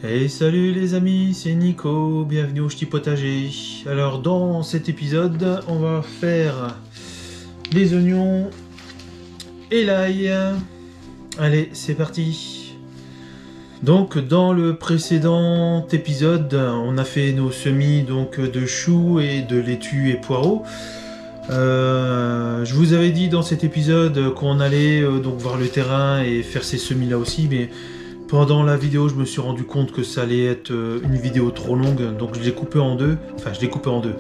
Hey salut les amis, c'est Nico, bienvenue au Ch'ti Potager. Alors dans cet épisode, on va faire les oignons et l'ail. Allez, c'est parti. Donc dans le précédent épisode, on a fait nos semis donc de choux et de laitue et poireaux. Je vous avais dit dans cet épisode qu'on allait donc voir le terrain et faire ces semis là aussi, mais pendant la vidéo, je me suis rendu compte que ça allait être une vidéo trop longue, donc je l'ai coupé en deux. Enfin, je l'ai coupé en deux.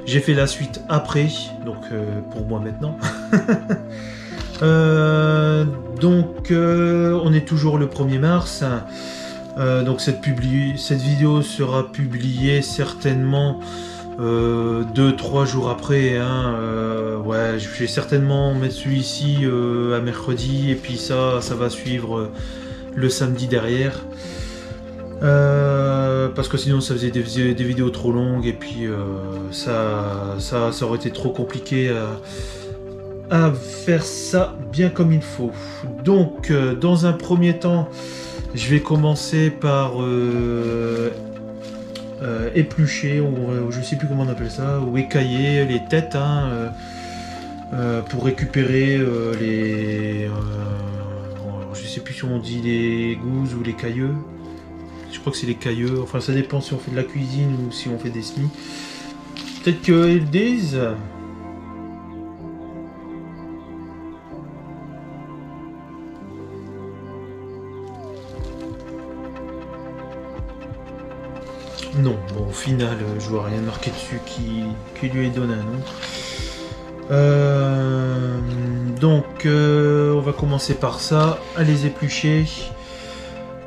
J'ai fait la suite après, donc pour moi maintenant. On est toujours le 1er mars. Donc cette vidéo sera publiée certainement 2-3 jours après. Ouais, je vais certainement mettre celui-ci à mercredi, et puis ça va suivre le samedi derrière, parce que sinon ça faisait des vidéos trop longues, et puis ça aurait été trop compliqué à faire ça bien comme il faut. Donc dans un premier temps, je vais commencer par éplucher, ou je sais plus comment on appelle ça, ou écailler les têtes, pour récupérer les je sais plus si on dit les gousses ou les cailleux. Je crois que c'est les cailleux. Enfin, ça dépend si on fait de la cuisine ou si on fait des semis. Peut-être qu'ils disent. Non, bon, au final, je vois rien marqué dessus qui lui ait donné un nom. On va commencer par ça, à les éplucher.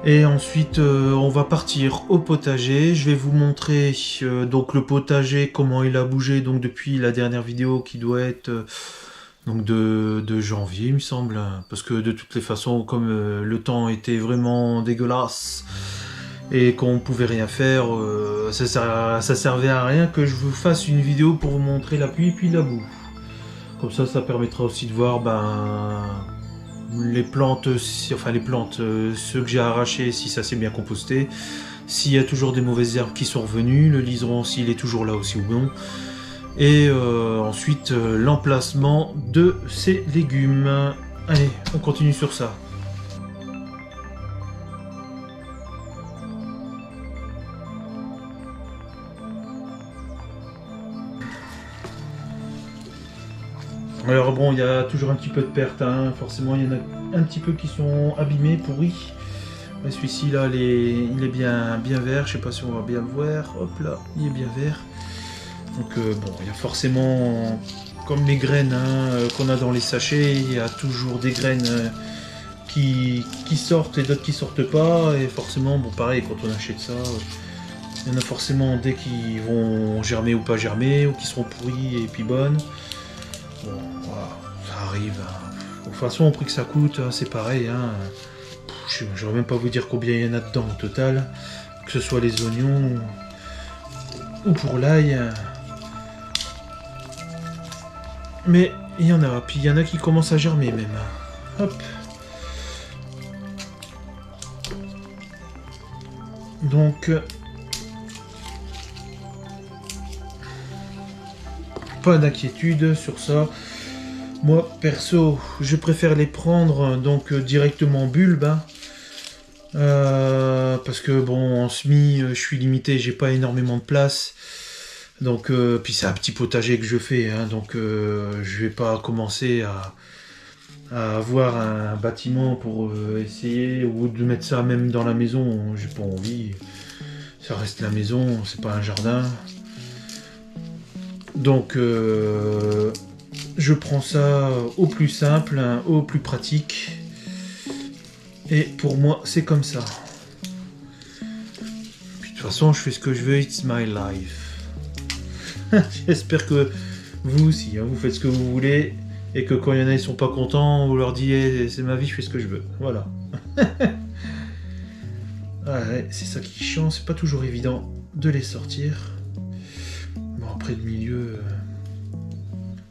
Et ensuite, on va partir au potager. Je vais vous montrer donc le potager, comment il a bougé donc depuis la dernière vidéo qui doit être donc de janvier, il me semble. Parce que de toutes les façons, comme le temps était vraiment dégueulasse et qu'on pouvait rien faire, ça servait à rien que je vous fasse une vidéo pour vous montrer la pluie puis la boue. Comme ça permettra aussi de voir les plantes, ceux que j'ai arrachés, si ça s'est bien composté, s'il y a toujours des mauvaises herbes qui sont revenues, le liseron s'il est toujours là aussi ou non, et ensuite l'emplacement de ces légumes. Allez, on continue sur ça. Alors bon, il y a toujours un petit peu de perte, forcément il y en a un petit peu qui sont abîmés, pourris. Mais celui-ci là, il est bien vert, je sais pas si on va bien le voir. Hop là, il est bien vert. Donc bon, il y a forcément, comme les graines qu'on a dans les sachets, il y a toujours des graines qui sortent et d'autres qui sortent pas. Et forcément, bon pareil, quand on achète ça, il y en a forcément des qui vont germer ou pas germer, ou qui seront pourries et puis bonnes. Bon, voilà, ça arrive. De toute façon, au prix que ça coûte, c'est pareil. Je ne vais même pas vous dire combien il y en a dedans au total, que ce soit les oignons ou pour l'ail. Mais il y en a, puis il y en a qui commencent à germer même. Hop. Donc, pas d'inquiétude sur ça. Moi, perso, je préfère les prendre donc directement en bulbe. Parce que bon, en semis, je suis limité, j'ai pas énormément de place. Donc, puis c'est un petit potager que je fais, donc je vais pas commencer à avoir un bâtiment pour essayer, ou de mettre ça même dans la maison. J'ai pas envie. Ça reste la maison, c'est pas un jardin. Donc, je prends ça au plus simple, au plus pratique. Et pour moi, c'est comme ça. Puis de toute façon, je fais ce que je veux, it's my life. J'espère que vous aussi, vous faites ce que vous voulez, et que quand il y en a qui sont pas contents, vous leur dites hey, c'est ma vie, je fais ce que je veux. Voilà. Ouais, c'est ça qui est chiant, c'est pas toujours évident de les sortir. Bon, après le milieu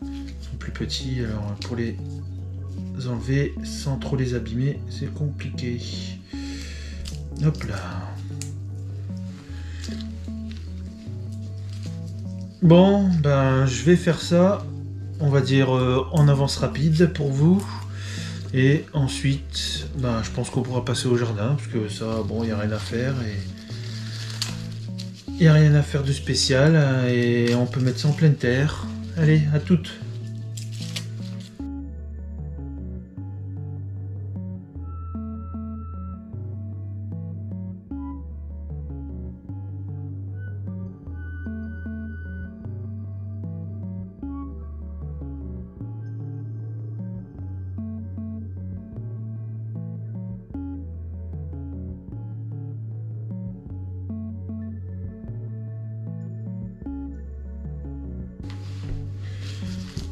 sont plus petits, alors pour les enlever sans trop les abîmer, c'est compliqué. Hop là. Bon, ben je vais faire ça, on va dire en avance rapide pour vous. Et ensuite, ben, je pense qu'on pourra passer au jardin, parce que ça, bon, il n'y a rien à faire. Il n'y a rien à faire de spécial, hein, et on peut mettre ça en pleine terre. Allez, à toutes.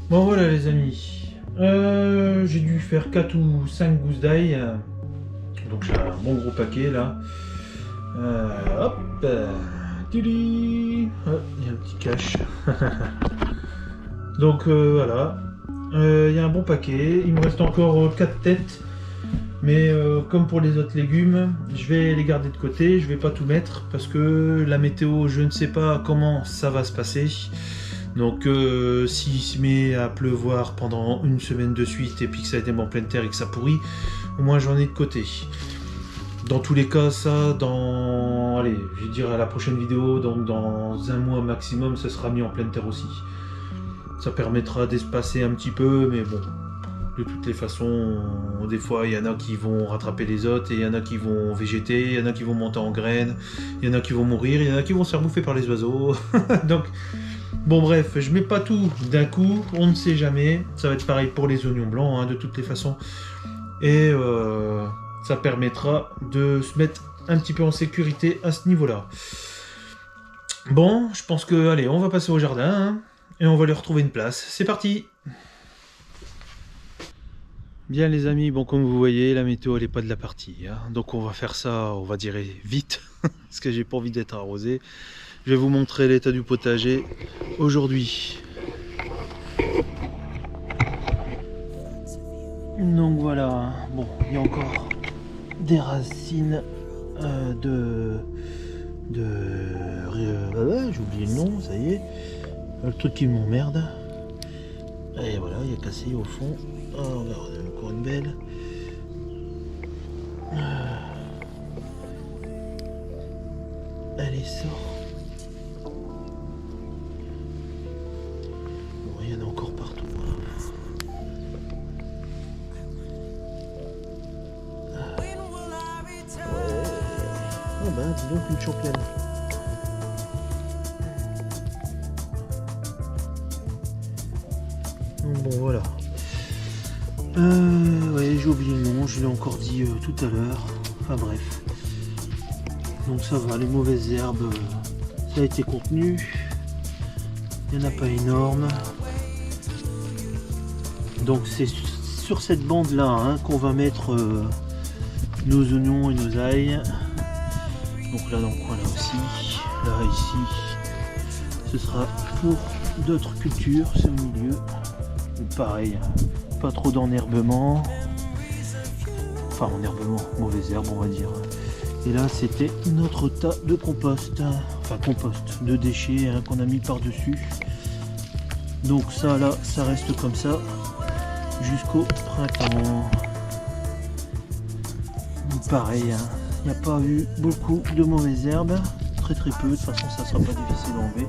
Bon voilà les amis, j'ai dû faire 4 ou 5 gousses d'ail, donc j'ai un bon gros paquet là. Hop, tili, il y a un petit cache. Donc voilà, il y a un bon paquet, il me reste encore 4 têtes, mais comme pour les autres légumes, je vais les garder de côté, je vais pas tout mettre parce que la météo, je ne sais pas comment ça va se passer. Donc s'il se met à pleuvoir pendant une semaine de suite et puis que ça a été en pleine terre et que ça pourrit, au moins j'en ai de côté. Dans tous les cas, ça, allez, je dirais à la prochaine vidéo, donc dans un mois maximum, ça sera mis en pleine terre aussi. Ça permettra d'espacer un petit peu, mais bon, de toutes les façons, des fois il y en a qui vont rattraper les autres, et il y en a qui vont végéter, il y en a qui vont monter en graines, il y en a qui vont mourir, il y en a qui vont se faire bouffer par les oiseaux. Donc... bon bref, je mets pas tout d'un coup, on ne sait jamais. Ça va être pareil pour les oignons blancs, hein, de toutes les façons. Et ça permettra de se mettre un petit peu en sécurité à ce niveau-là. Bon, je pense que, allez, on va passer au jardin, hein, et on va lui retrouver une place. C'est parti! Bien les amis, bon comme vous voyez, la météo elle est pas de la partie. Hein, donc on va faire ça, on va dire vite, parce que j'ai pas envie d'être arrosé. Je vais vous montrer l'état du potager aujourd'hui. Donc voilà, bon, il y a encore des racines j'ai oublié le nom, ça y est. Le truc qui m'emmerde. Et voilà, il y a cassé au fond. Oh, regardez, encore une belle. Allez, sort. Il y en a encore partout. Oh ben, dis donc une championne. Donc bon, voilà. Ouais, j'ai oublié le nom, je l'ai encore dit tout à l'heure. Enfin bref. Donc ça va, les mauvaises herbes, ça a été contenu. Il n'y en a pas énorme. Donc c'est sur cette bande là, hein, qu'on va mettre nos oignons et nos ails. Donc là dans le coin là aussi, là ici, ce sera pour d'autres cultures, c'est au milieu. Donc pareil, pas trop d'enherbement, enfin enherbement, mauvaise herbe on va dire. Et là c'était notre tas de compost, enfin compost, de déchets, hein, qu'on a mis par dessus. Donc ça là, ça reste comme ça jusqu'au printemps. Pareil, hein, il n'y a pas eu beaucoup de mauvaises herbes, très peu, de toute façon ça sera pas difficile à enlever.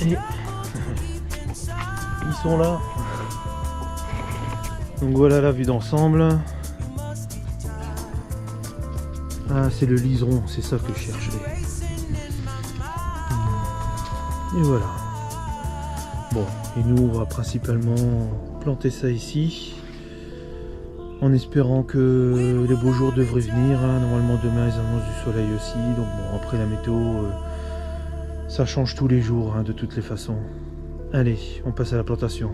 Et ils sont là. Donc voilà la vue d'ensemble. Ah, c'est le liseron, c'est ça que je cherchais. Et voilà. Bon, et nous on va principalement planter ça ici, en espérant que les beaux jours devraient venir, hein. Normalement demain ils annoncent du soleil aussi, donc bon, après la météo ça change tous les jours, hein, de toutes les façons. Allez, on passe à la plantation.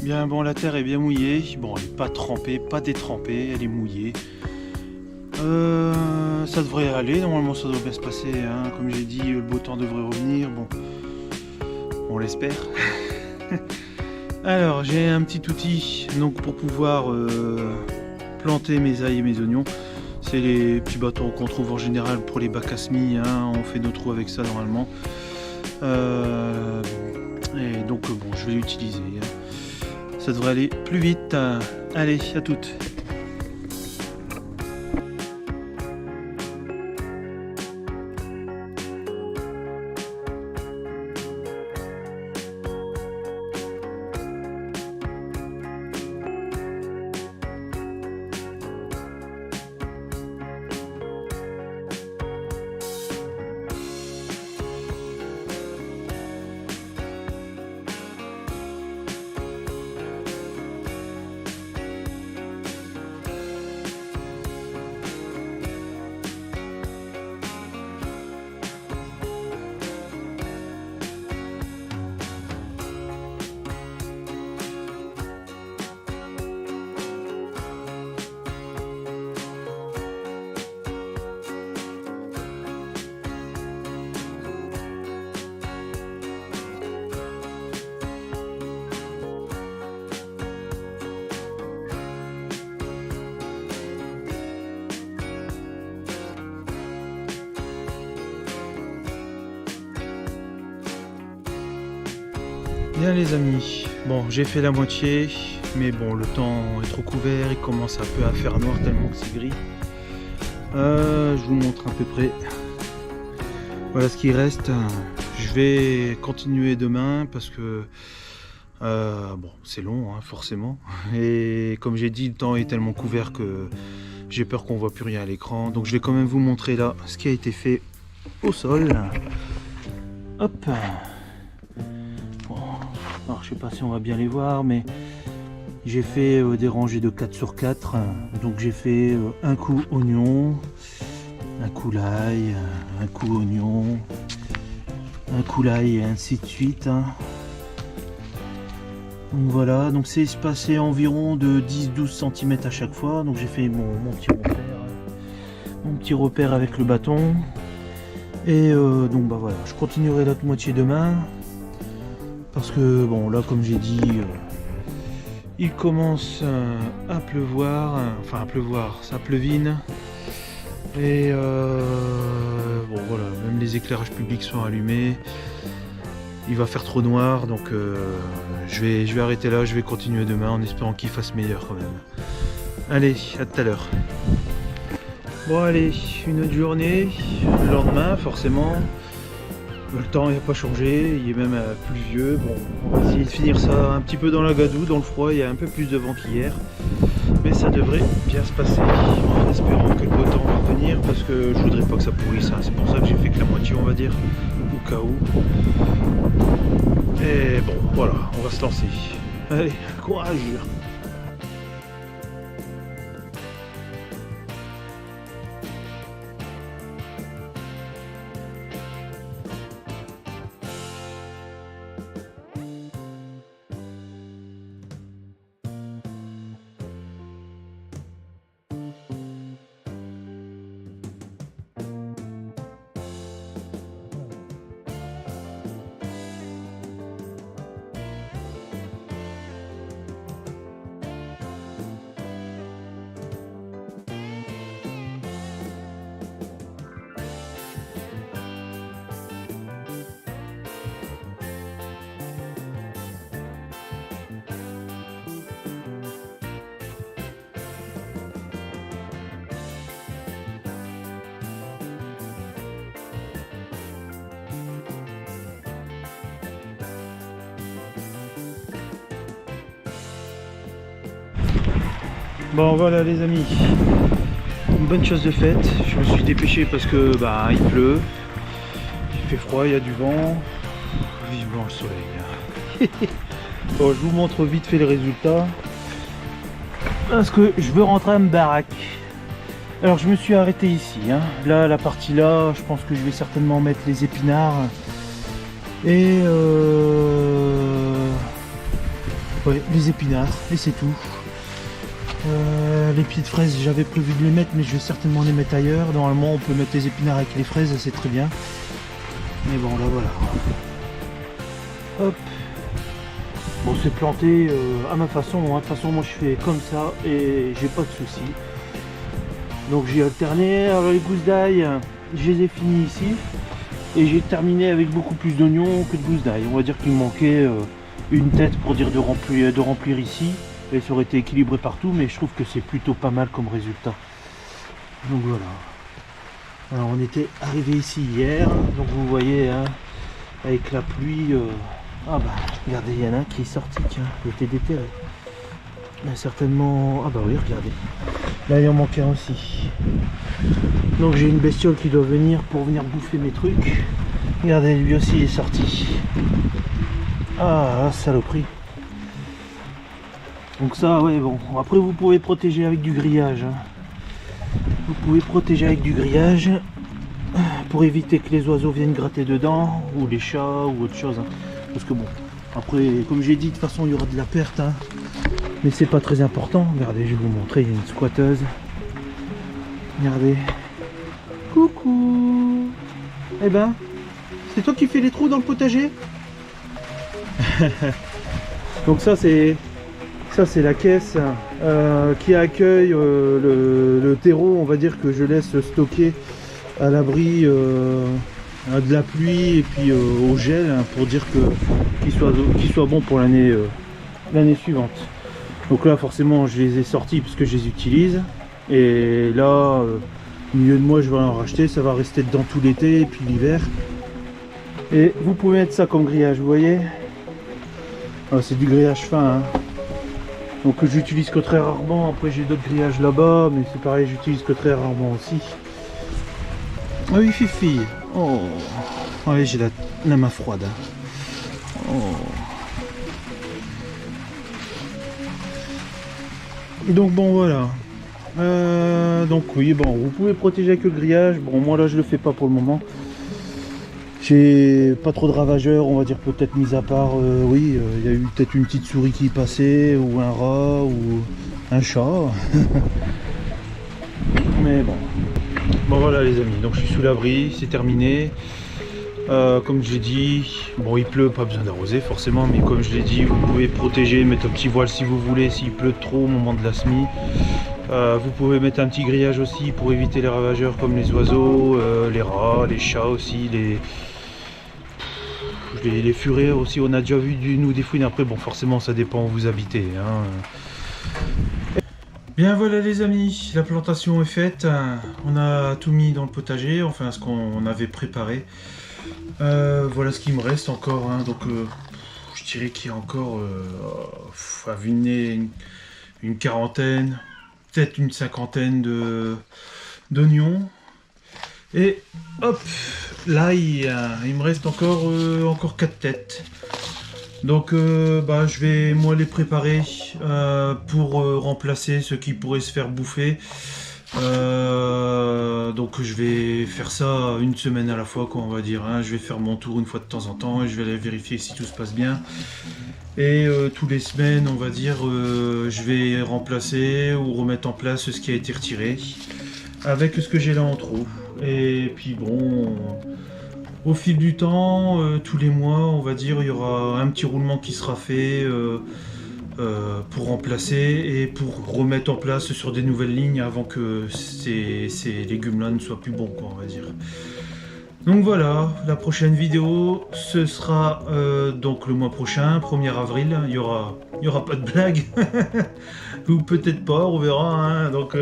Bien, bon, la terre est bien mouillée. Bon, elle n'est pas trempée, pas détrempée, elle est mouillée. Ça devrait aller, normalement ça devrait bien se passer, hein. Comme j'ai dit, le beau temps devrait revenir. Bon, on l'espère. Alors j'ai un petit outil donc pour pouvoir planter mes ails et mes oignons. C'est les petits bâtons qu'on trouve en général pour les bacs à semis, hein. On fait nos trous avec ça normalement. Et donc bon, je vais l'utiliser. Ça devrait aller plus vite. Allez, à toutes. Bien les amis, bon j'ai fait la moitié, mais bon le temps est trop couvert, il commence un peu à faire noir tellement que c'est gris. Je vous montre à peu près. Voilà ce qui reste. Je vais continuer demain parce que bon c'est long hein, forcément. Et comme j'ai dit, le temps est tellement couvert que j'ai peur qu'on voit plus rien à l'écran. Donc je vais quand même vous montrer là ce qui a été fait au sol. Hop. Alors je sais pas si on va bien les voir, mais j'ai fait des rangées de 4 sur 4. Donc j'ai fait un coup oignon, un coup l'ail, un coup oignon, un coup l'ail et ainsi de suite. Donc voilà, donc c'est espacé environ de 10-12 cm à chaque fois. Donc j'ai fait mon petit repère avec le bâton. Et donc bah voilà, je continuerai l'autre moitié demain. Parce que bon là comme j'ai dit il commence à pleuvoir, enfin à pleuvoir, ça pleuvine et bon voilà, même les éclairages publics sont allumés, il va faire trop noir donc je vais arrêter là, je vais continuer demain en espérant qu'il fasse meilleur quand même. Allez, à tout à l'heure. Bon allez, une autre journée, le lendemain forcément. Le temps n'a pas changé, il est même pluvieux. Bon, on va essayer de finir ça un petit peu dans la gadoue, dans le froid. Il y a un peu plus de vent qu'hier, mais ça devrait bien se passer en espérant que le beau temps va venir parce que je voudrais pas que ça pourrisse. C'est pour ça que j'ai fait que la moitié, on va dire, au cas où. Et bon, voilà, on va se lancer. Allez, courage! Bon voilà les amis, une bonne chose de faite. Je me suis dépêché parce que bah il pleut, il fait froid, il y a du vent, vivement le soleil. Bon, je vous montre vite fait le résultat parce que je veux rentrer à ma baraque. Alors je me suis arrêté ici, hein. Là la partie là, je pense que je vais certainement mettre les épinards et ouais, les épinards et c'est tout. Les pieds de fraises, j'avais prévu de les mettre, mais je vais certainement les mettre ailleurs. Normalement, on peut mettre les épinards avec les fraises, c'est très bien. Mais bon, là voilà. Hop. Bon, c'est planté à ma façon, hein. De toute façon moi je fais comme ça et j'ai pas de soucis. Donc j'ai alterné. Alors les gousses d'ail, je les ai finis ici. Et j'ai terminé avec beaucoup plus d'oignons que de gousses d'ail. On va dire qu'il me manquait une tête pour dire de remplir ici. Et ça aurait été équilibré partout, mais je trouve que c'est plutôt pas mal comme résultat. Donc voilà. Alors on était arrivé ici hier, donc vous voyez hein, avec la pluie. Ah bah regardez, il y en a un qui est sorti, tiens, il était déterré. Il y a certainement. Ah bah oui, regardez. Là il en manquait un aussi. Donc j'ai une bestiole qui doit venir pour venir bouffer mes trucs. Regardez, lui aussi il est sorti. Ah saloperie. Donc ça ouais bon. Après vous pouvez protéger avec du grillage. Hein. Vous pouvez protéger avec du grillage pour éviter que les oiseaux viennent gratter dedans, ou les chats, ou autre chose. Hein. Parce que bon, après, comme j'ai dit, de toute façon, il y aura de la perte. Hein. Mais c'est pas très important. Regardez, je vais vous montrer, il y a une squatteuse. Regardez. Coucou. Eh ben, c'est toi qui fais les trous dans le potager? Donc ça, c'est la caisse qui accueille le terreau, on va dire, que je laisse stocker à l'abri de la pluie et puis au gel, hein, pour dire qu'il soit bon pour l'année suivante. Donc là forcément je les ai sortis parce que je les utilise, et là au milieu de moi je vais en racheter, ça va rester dedans tout l'été et puis l'hiver. Et vous pouvez mettre ça comme grillage, vous voyez. C'est du grillage fin, hein. Donc j'utilise que très rarement. Après j'ai d'autres grillages là-bas, mais c'est pareil, j'utilise que très rarement aussi. Ah oui, Fifi. Oh. Ouais, j'ai la main froide. Oh. Donc bon voilà. Donc oui, bon, vous pouvez protéger avec le grillage. Bon, moi là je le fais pas pour le moment. J'ai pas trop de ravageurs, on va dire, peut-être mis à part, oui, il y a eu peut-être une petite souris qui passait, ou un rat, ou un chat. Mais bon. Bon voilà les amis, donc je suis sous l'abri, c'est terminé. Comme je l'ai dit, bon il pleut, pas besoin d'arroser forcément, mais comme je l'ai dit, vous pouvez protéger, mettre un petit voile si vous voulez, s'il pleut trop au moment de la semis. Vous pouvez mettre un petit grillage aussi pour éviter les ravageurs comme les oiseaux, les rats, les chats aussi, les furets aussi. On a déjà vu nous des fouines. Après bon, forcément ça dépend où vous habitez, hein. Bien voilà les amis, la plantation est faite. On a tout mis dans le potager, enfin ce qu'on avait préparé. Voilà ce qui me reste encore, hein. Donc je dirais qu'il y a encore à viner une quarantaine, peut-être une cinquantaine d'oignons. Et hop, là il me reste encore 4 têtes. Donc je vais moi les préparer pour remplacer ceux qui pourraient se faire bouffer. Donc je vais faire ça une semaine à la fois, quoi, on va dire, hein. Je vais faire mon tour une fois de temps en temps et je vais aller vérifier si tout se passe bien. Et tous les semaines, on va dire, je vais remplacer ou remettre en place ce qui a été retiré avec ce que j'ai là en trop. Et puis bon, au fil du temps, tous les mois, on va dire, il y aura un petit roulement qui sera fait pour remplacer et pour remettre en place sur des nouvelles lignes avant que ces légumes-là ne soient plus bons, quoi, on va dire. Donc voilà, la prochaine vidéo, ce sera donc le mois prochain, 1er avril. Il y aura pas de blague. Ou peut-être pas, on verra, hein. Donc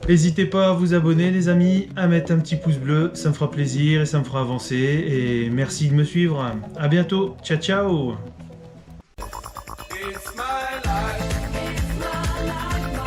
n'hésitez pas à vous abonner les amis, à mettre un petit pouce bleu, ça me fera plaisir et ça me fera avancer. Et merci de me suivre. À bientôt, ciao ciao.